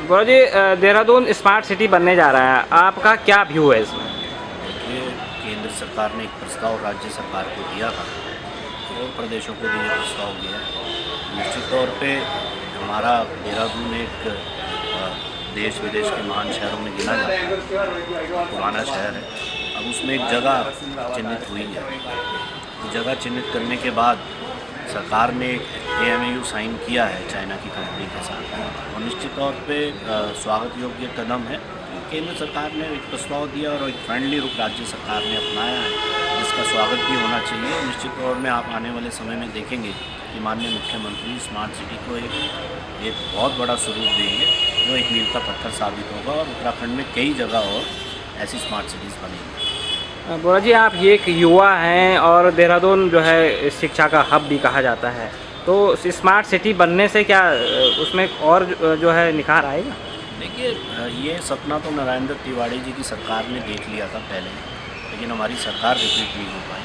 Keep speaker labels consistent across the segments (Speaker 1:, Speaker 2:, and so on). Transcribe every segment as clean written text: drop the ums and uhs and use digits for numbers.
Speaker 1: Gaurav ji, Dehradun smart city बनने जा रहा है, आपका क्या व्यू है इसमें?
Speaker 2: देखिए, केंद्र सरकार ने एक प्रस्ताव राज्य सरकार को दिया था और प्रदेशों को भी ये प्रस्ताव दिया है। निश्चित तौर पे हमारा देहरादून एक देश विदेश के महान शहरों में गिना जाता है, पुराना शहर है। अब उसमें एक जगह चिन्हित हुई है। जगह चिन्हित करने के बाद सरकार ने AMAU साइन किया है चाइना की कंपनी के साथ, और निश्चित तौर पे स्वागत योग्य कदम है। केंद्र सरकार ने एक प्रस्ताव दिया और एक फ्रेंडली रुख राज्य सरकार ने अपनाया है, जिसका स्वागत भी होना चाहिए। निश्चित तौर में आप आने वाले समय में देखेंगे कि माननीय मुख्यमंत्री स्मार्ट सिटी को एक बहुत बड़ा स्वरूप देंगे, जो एक मील का पत्थर साबित होगा, और उत्तराखंड में कई जगह और ऐसी स्मार्ट सिटीज़ बनेंगी।
Speaker 1: गौरव जी, आप ये एक युवा हैं और देहरादून जो है शिक्षा का हब भी कहा जाता है, तो स्मार्ट सिटी बनने से क्या उसमें और जो है निखार आएगा?
Speaker 2: देखिए, ये सपना तो नरेंद्र तिवारी जी की सरकार ने देख लिया था पहले, लेकिन हमारी सरकार रिपीट नहीं हो पाई।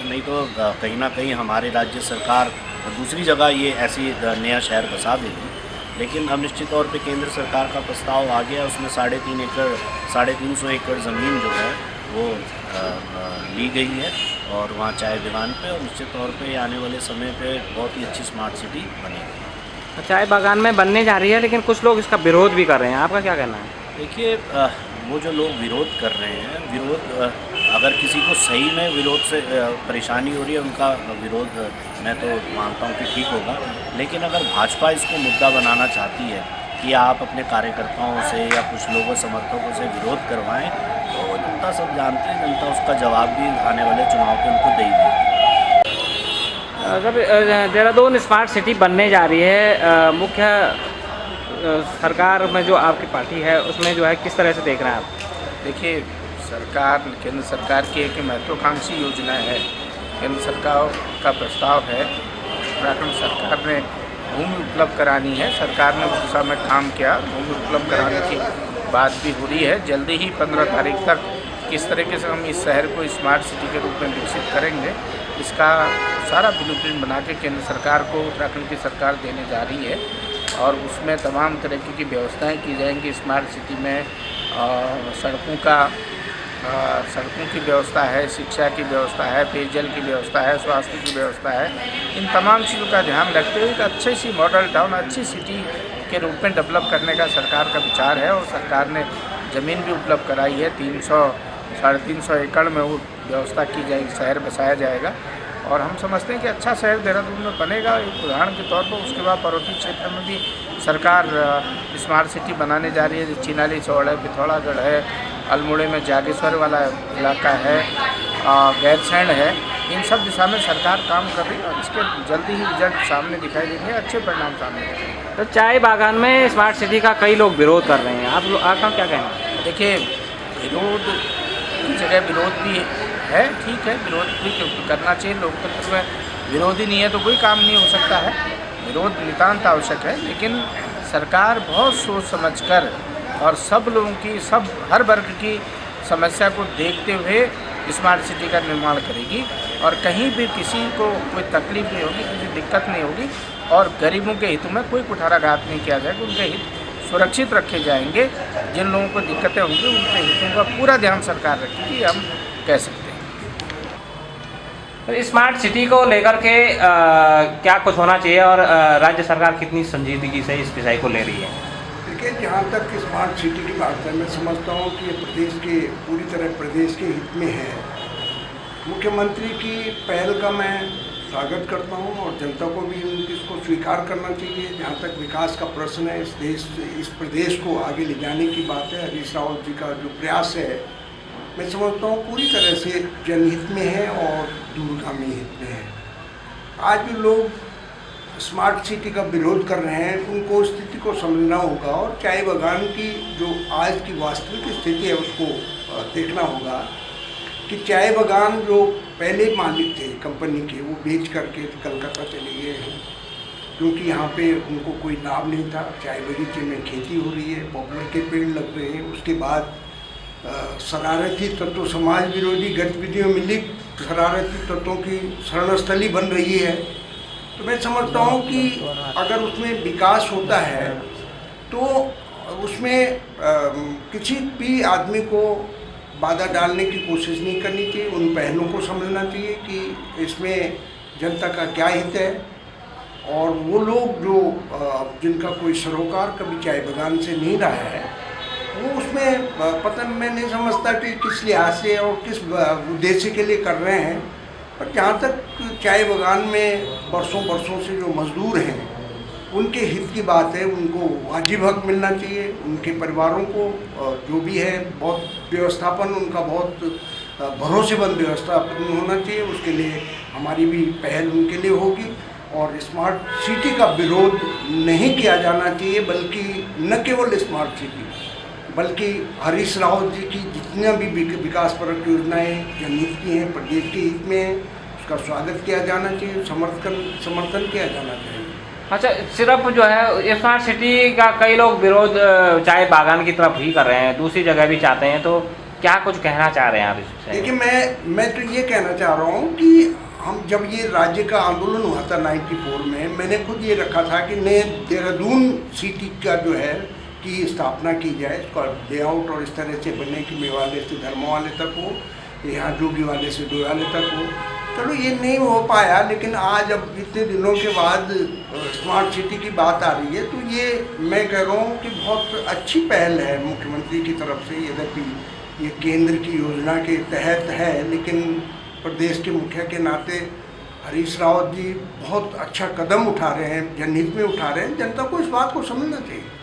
Speaker 2: नहीं तो कहीं ना कहीं हमारे राज्य सरकार दूसरी जगह ये ऐसी नया शहर बसा देगी। लेकिन अब निश्चित तौर पे केंद्र सरकार का प्रस्ताव आ गया, उसमें 350 एकड़ ज़मीन जो है वो ली गई है, और वहाँ चाय बागान पे, और निश्चित तौर पे आने वाले समय पे बहुत ही अच्छी स्मार्ट सिटी बनेगी।
Speaker 1: चाय बागान में बनने जा रही है, लेकिन कुछ लोग इसका विरोध भी कर रहे हैं, आपका क्या कहना है?
Speaker 2: देखिए, वो जो लोग विरोध कर रहे हैं, अगर किसी को सही में विरोध से परेशानी हो रही है, उनका विरोध मैं तो मानता हूँ कि ठीक होगा। लेकिन अगर भाजपा इसको मुद्दा बनाना चाहती है कि आप अपने कार्यकर्ताओं से या कुछ लोगों समर्थकों से विरोध करवाएं, तो जनता सब जानती है, जनता उसका जवाब भी आने वाले चुनाव पे उनको देगी।
Speaker 1: सर, देहरादून स्मार्ट सिटी बनने जा रही है, मुख्य सरकार में जो आपकी पार्टी है उसमें जो है किस तरह से देख रहे हैं आप?
Speaker 3: देखिए, केंद्र सरकार की एक महत्वाकांक्षी योजना है। केंद्र सरकार का प्रस्ताव है, उत्तराखंड सरकार ने भूमि उपलब्ध करानी है। सरकार ने उस दिशा में काम किया, भूमि उपलब्ध कराने की बात भी हो रही है। जल्दी ही 15 तारीख तक किस तरीके से हम इस शहर को स्मार्ट सिटी के रूप में विकसित करेंगे, इसका सारा ब्लूप्रिंट बना के केंद्र सरकार को उत्तराखंड की सरकार देने जा रही है, और उसमें तमाम तरीके की व्यवस्थाएं की जाएंगी। स्मार्ट सिटी में सड़कों की व्यवस्था है, शिक्षा की व्यवस्था है, पेयजल की व्यवस्था है, स्वास्थ्य की व्यवस्था है। इन तमाम चीज़ों का ध्यान रखते हुए एक अच्छी सी मॉडल टाउन, अच्छी सिटी के रूप में डेवलप करने का सरकार का विचार है, और सरकार ने ज़मीन भी उपलब्ध कराई है। 300-350 एकड़ में वो व्यवस्था की जाएगी, शहर बसाया जाएगा, और हम समझते हैं कि अच्छा शहर देहरादून में बनेगा। एक उदाहरण के तौर पर उसके बाद पर्वतीय क्षेत्र में भी सरकार स्मार्ट सिटी बनाने जा रही है। चिनाली चौड़ है, पिथौरागढ़ है, अल्मोड़े में जागेश्वर वाला इलाका है, गैरसैंण है। इन सब दिशा में सरकार काम कर रही है, और इसके जल्दी ही रिजल्ट सामने दिखाई देंगे, अच्छे परिणाम सामने दिखाएंगे।
Speaker 1: तो चाय बागान में स्मार्ट सिटी का कई लोग विरोध कर रहे हैं, आपका क्या कहना है?
Speaker 3: देखिए, विरोध की जगह विरोध भी है, ठीक है, विरोध भी करना चाहिए। लोकतंत्र में विरोध ही नहीं है तो कोई काम नहीं हो सकता है। विरोध नितांत आवश्यक है, लेकिन सरकार बहुत सोच समझकर और सब लोगों की, हर वर्ग की समस्या को देखते हुए स्मार्ट सिटी का निर्माण करेगी, और कहीं भी किसी को कोई तकलीफ नहीं होगी, किसी दिक्कत नहीं होगी, और गरीबों के हितों में कोई कुठाराघात नहीं किया जाएगा। उनके हित सुरक्षित रखे जाएंगे। जिन लोगों को दिक्कतें होंगी उनके हितों का पूरा ध्यान सरकार रखेगी, हम कह सकते हैं।
Speaker 1: तो स्मार्ट सिटी को लेकर के क्या कुछ होना चाहिए, और राज्य सरकार कितनी संजीदगी से इस विषय को ले रही है?
Speaker 4: देखिए, जहाँ तक स्मार्ट सिटी की बात है, मैं समझता हूँ कि ये पूरी तरह प्रदेश के हित में है। मुख्यमंत्री की पहल का मैं स्वागत करता हूँ, और जनता को भी इसको स्वीकार करना चाहिए। जहाँ तक विकास का प्रश्न है, इस प्रदेश को आगे ले जाने की बात है, हरीश रावत जी का जो प्रयास है, मैं समझता हूँ पूरी तरह से जनहित में है और दूरगामी हित में है। आज भी लोग स्मार्ट सिटी का विरोध कर रहे हैं, उनको स्थिति को समझना होगा, और चाय बागान की जो आज की वास्तविक स्थिति है उसको देखना होगा कि चाय बागान जो पहले मालिक थे कंपनी के, वो बेच करके कलकत्ता चले गए हैं, क्योंकि यहाँ पे उनको कोई लाभ नहीं था। चाय बगीचे में खेती हो रही है, पॉपुलर के पेड़ लग रहे हैं, उसके बाद शरारती तत्व, समाज विरोधी गतिविधियों में लिप्त शरारती तत्वों की शरणस्थली बन रही है। तो मैं समझता हूँ कि अगर उसमें विकास होता है तो उसमें किसी भी आदमी को बाधा डालने की कोशिश नहीं करनी चाहिए। उन पहलुओं को समझना चाहिए कि इसमें जनता का क्या हित है, और वो लोग जो जिनका कोई सरोकार कभी चाय बागान से नहीं रहा है, वो उसमें पता मैं नहीं समझता कि किस लिहाज से और किस उद्देश्य के लिए कर रहे हैं। पर जहाँ तक चाय बागान में बरसों बरसों से जो मजदूर हैं, उनके हित की बात है, उनको वाजिब हक मिलना चाहिए। उनके परिवारों को जो भी है बहुत व्यवस्थापन, उनका बहुत भरोसेमंद व्यवस्थापन होना चाहिए। उसके लिए हमारी भी पहल उनके लिए होगी। और स्मार्ट सिटी का विरोध नहीं किया जाना चाहिए, बल्कि न केवल स्मार्ट सिटी बल्कि हरीश रावत जी की जितनी भी विकासपरक योजनाएं जनहित की हैं, प्रदेश के हित में हैं, उसका स्वागत किया जाना चाहिए, समर्थन किया जाना चाहिए।
Speaker 1: अच्छा, सिर्फ जो है स्मार्ट सिटी का कई लोग विरोध चाय बागान की तरफ ही कर रहे हैं, दूसरी जगह भी चाहते हैं, तो क्या कुछ कहना चाह रहे हैं आप इससे?
Speaker 4: देखिए, मैं तो ये कहना चाह रहा हूँ कि हम जब ये राज्य का आंदोलन हुआ था 94 में, मैंने खुद ये रखा था कि नए देहरादून सिटी का जो है की स्थापना की जाए, इसका लेआउट और इस तरह से बने कि मेवाले से धर्मवाले तक हो, यहाँ जोगी वाले से डोयाले तक हो। चलो ये नहीं हो पाया, लेकिन आज अब इतने दिनों के बाद स्मार्ट सिटी की बात आ रही है, तो ये मैं कह रहा हूँ कि बहुत अच्छी पहल है मुख्यमंत्री की तरफ से। यद्यपि ये केंद्र की योजना के तहत है, लेकिन प्रदेश के मुखिया के नाते हरीश रावत जी बहुत अच्छा कदम उठा रहे हैं, जनहित में उठा रहे हैं। जनता को इस बात को समझना चाहिए।